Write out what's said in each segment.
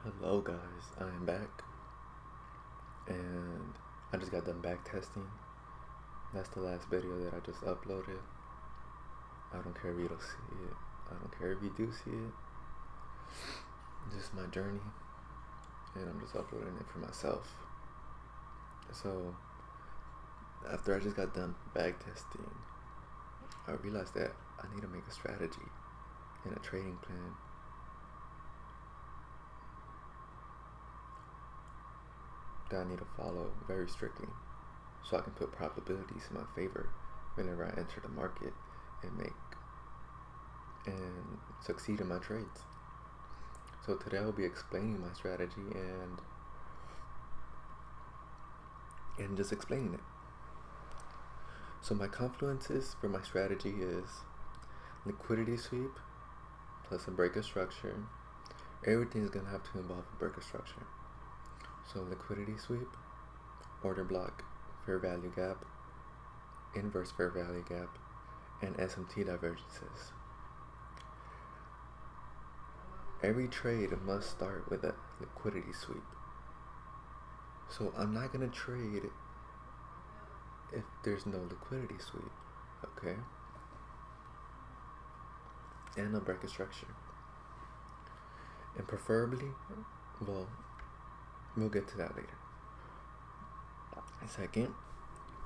Hello guys, I am back and I just got done back testing. That's the last video that I just uploaded. I don't care if you don't see it. I don't care if you do see it. Just my journey and I'm just uploading it for myself. So after I just got done back testing, I realized that I need to make a strategy and a trading plan that I need to follow very strictly so I can put probabilities in my favor whenever I enter the market and succeed in my trades. So today I will be explaining my strategy and just explaining it. So my confluences for my strategy is liquidity sweep plus a break of structure. Everything is going to have to involve a break of structure. So liquidity sweep, order block, fair value gap, inverse fair value gap, and SMT divergences. Every trade must start with a liquidity sweep. So I'm not going to trade if there's no liquidity sweep, okay? And a break of structure. And preferably, well, we'll get to that later. Second,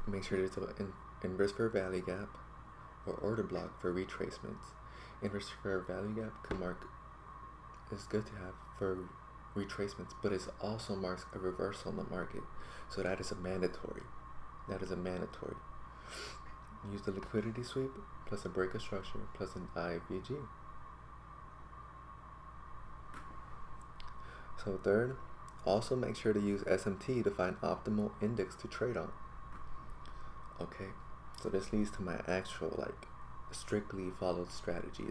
make sure there's an inverse fair value gap or order block for retracements. Inverse fair value gap is good to have for retracements, but it also marks a reversal in the market. So that is a mandatory. Use the liquidity sweep plus a break of structure plus an IVG. So third, also make sure to use SMT to find optimal index to trade on. Okay, so this leads to my actual strictly followed strategy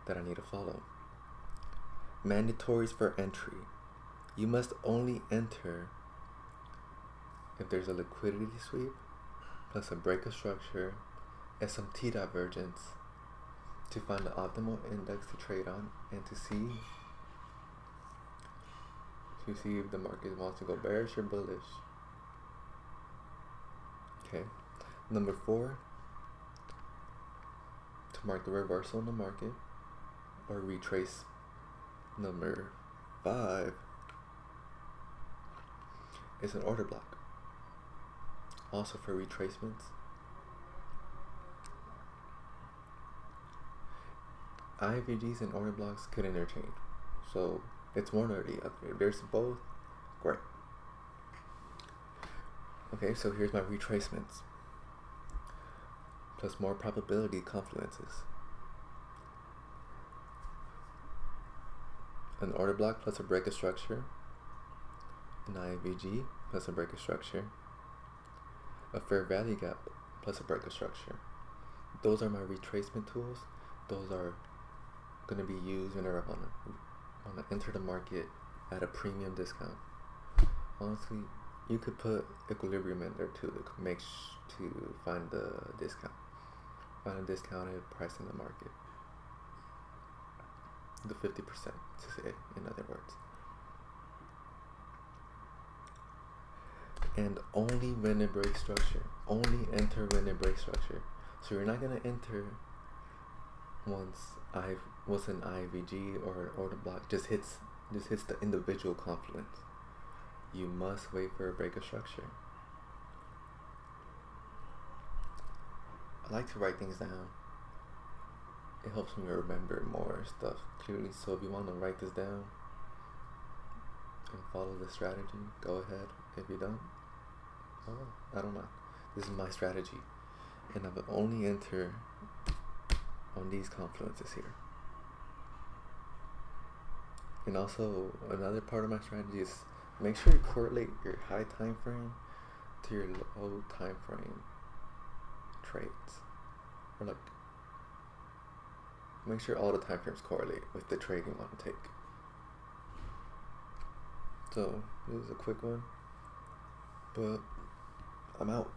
that I need to follow. Mandatories for entry. You must only enter if there's a liquidity sweep plus a break of structure, SMT divergence to find the optimal index to trade on and to see if the market wants to go bearish or bullish. Okay. Number 4, to mark the reversal in the market or retrace. Number 5 is an order block, also for retracements. IVGs and order blocks could interchange, so it's one or the other. If there's both, great. Okay, so here's my retracements plus more probability confluences. An order block plus a break of structure, an IVG plus a break of structure, a fair value gap plus a break of structure. Those are my retracement tools. Those are going to be used whenever I want to enter the market at a premium discount. Honestly, you could put equilibrium in there too to find the discount. Find a discounted price in the market. The 50% to say, in other words. And only when it breaks structure. Only enter when it breaks structure. So you're not gonna enter once an IVG or an order block just hits the individual confluence. You must wait for a break of structure. I like to write things down. It helps me remember more stuff clearly. So if you want to write this down and follow the strategy, go ahead. If you don't, I don't know. This is my strategy, and I will only enter on these confluences here. And also another part of my strategy is make sure you correlate your high time frame to your low time frame trades, or make sure all the time frames correlate with the trade you want to take. So this is a quick one, but I'm out.